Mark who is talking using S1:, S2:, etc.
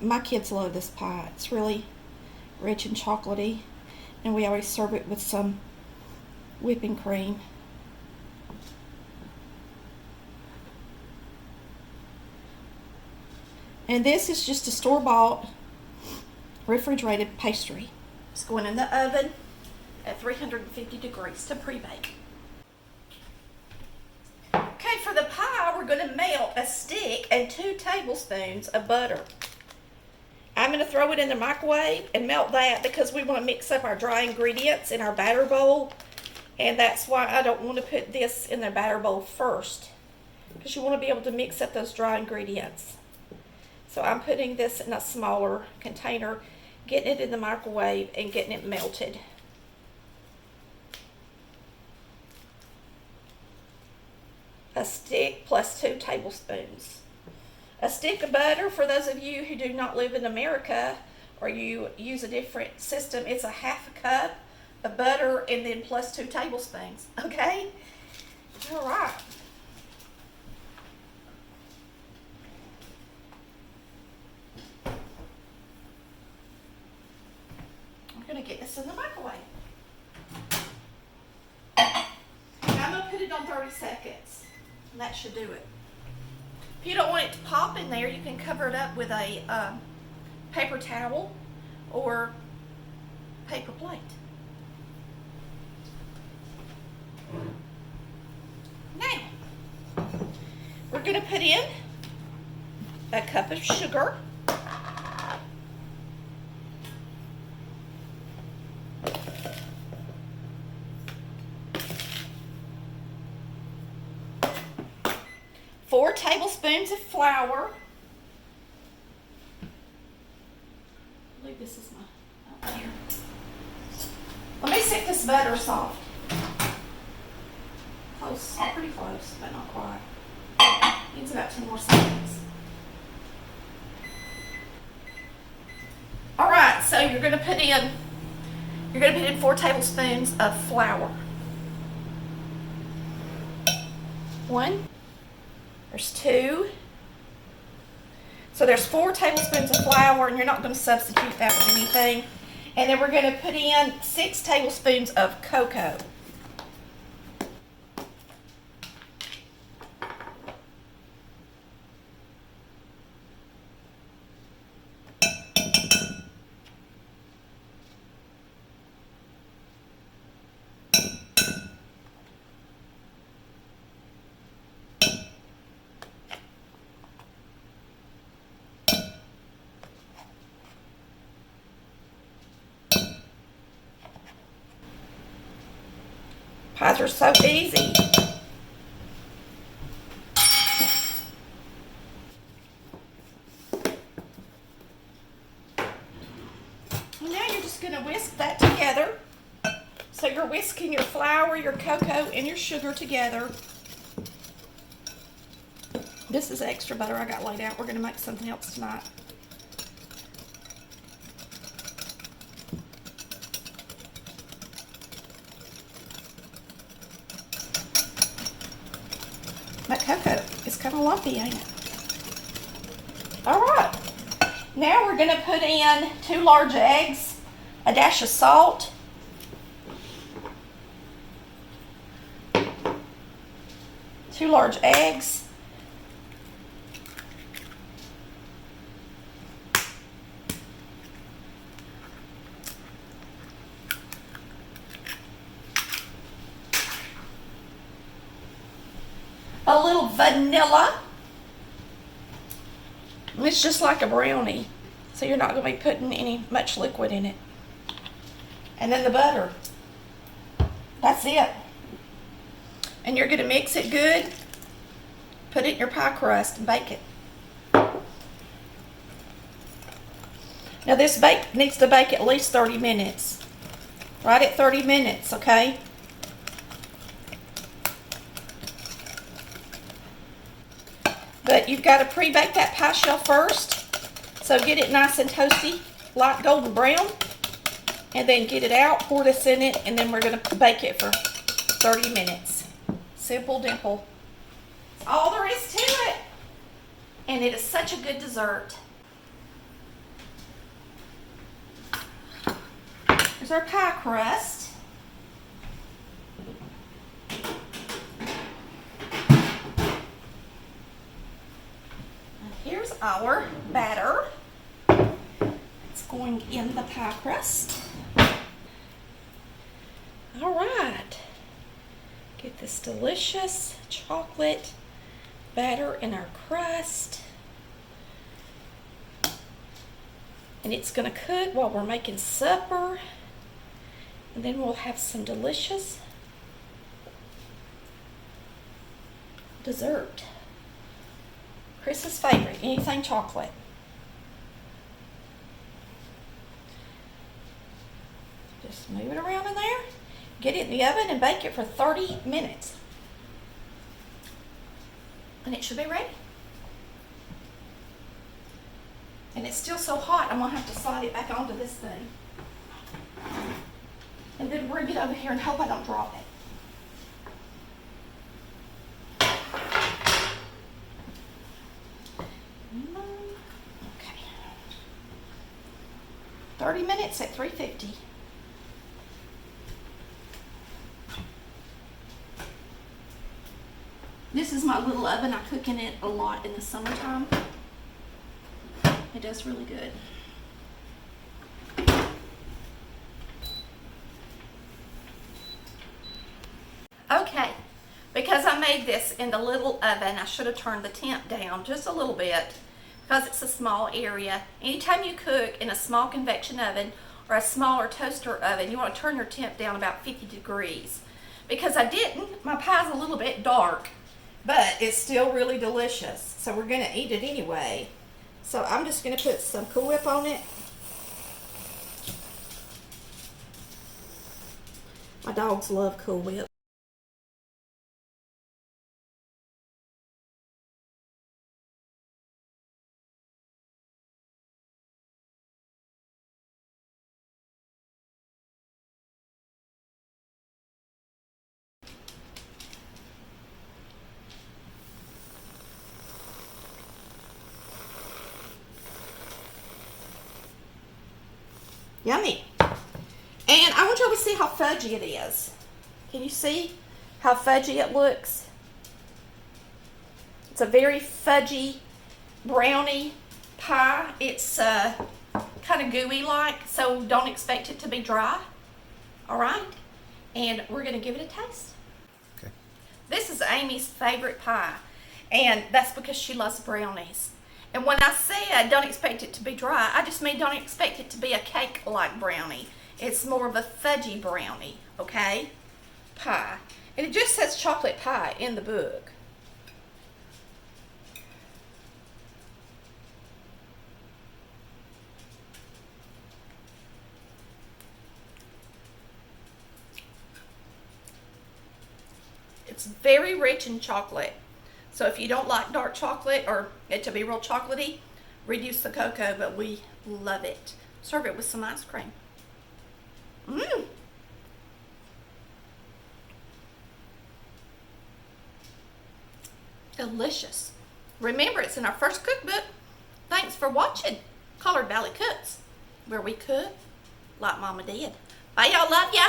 S1: My kids love this pie. It's really rich and chocolatey, and we always serve it with some whipping cream. And this is just a store-bought refrigerated pastry. It's going in the oven at 350 degrees to pre-bake. Okay, for the pie, we're going to melt a stick and 2 tablespoons of butter. I'm going to throw it in the microwave and melt that because we want to mix up our dry ingredients in our batter bowl. And that's why I don't want to put this in the batter bowl first, because you want to be able to mix up those dry ingredients. So I'm putting this in a smaller container, getting it in the microwave and getting it melted. A stick plus 2 tablespoons. A stick of butter, for those of you who do not live in America or you use a different system, it's a half a cup of butter and then plus 2 tablespoons, okay? All right. I'm going to get this in the microwave. I'm going to put it on 30 seconds, and that should do it. If you don't want it to pop in there, you can cover it up with a paper towel or paper plate. Now, we're going to put in a cup of sugar. Four tablespoons of flour. I believe this is my here. Let me see if this butter's soft. Close, pretty close, but not quite. Needs about 2 more seconds. All right, so you're going to put in 4 tablespoons of flour. 1. There's 2. So there's 4 tablespoons of flour, and you're not going to substitute that with anything. And then we're going to put in 6 tablespoons of cocoa. Pies are so easy. Now you're just going to whisk that together. So you're whisking your flour, your cocoa, and your sugar together. This is extra butter I got laid out. We're going to make something else tonight. That cocoa is kind of lumpy, ain't it? All right. Now we're going to put in 2 large eggs, a dash of salt, two large eggs, a little vanilla. It's just like a brownie, so you're not going to be putting much liquid in it. And then the butter. That's it. And you're going to mix it good, put it in your pie crust, and bake it. Now this bake needs to bake at least 30 minutes. Right at 30 minutes, okay? But you've got to pre-bake that pie shell first. So get it nice and toasty, light golden brown. And then get it out, pour this in it, and then we're going to bake it for 30 minutes. Simple dimple. That's all there is to it. And it is such a good dessert. Here's our pie crust. And here's our batter. It's going in the pie crust. All right. Get this delicious chocolate batter in our crust. And it's going to cook while we're making supper. And then we'll have some delicious dessert. Chris's favorite, anything chocolate. Just move it around in there. Get it in the oven and bake it for 30 minutes. And it should be ready. And it's still so hot, I'm going to have to slide it back onto this thing. And then bring it over here and hope I don't drop it. Okay. 30 minutes at 350. This is my little oven. I cook in it a lot in the summertime. It does really good. Okay, because I made this in the little oven, I should have turned the temp down just a little bit because it's a small area. Anytime you cook in a small convection oven or a smaller toaster oven, you want to turn your temp down about 50 degrees. Because I didn't, my pie's a little bit dark, but it's still really delicious. So we're going to eat it anyway. So I'm just going to put some Cool Whip on it. My dogs love Cool Whip. Yummy. And I want y'all to see how fudgy it is. Can you see how fudgy it looks? It's a very fudgy brownie pie. It's kind of gooey like, so don't expect it to be dry. All right? And we're going to give it a taste.
S2: Okay.
S1: This is Amy's favorite pie, and that's because she loves brownies. And when I said don't expect it to be dry, I just mean don't expect it to be a cake-like brownie. It's more of a fudgy brownie, okay? Pie. And it just says chocolate pie in the book. It's very rich in chocolate. So if you don't like dark chocolate or it to be real chocolatey, reduce the cocoa, but we love it. Serve it with some ice cream. Mmm. Delicious. Remember, it's in our first cookbook. Thanks for watching Collard Valley Cooks, where we cook like Mama did. Bye, y'all. Love ya.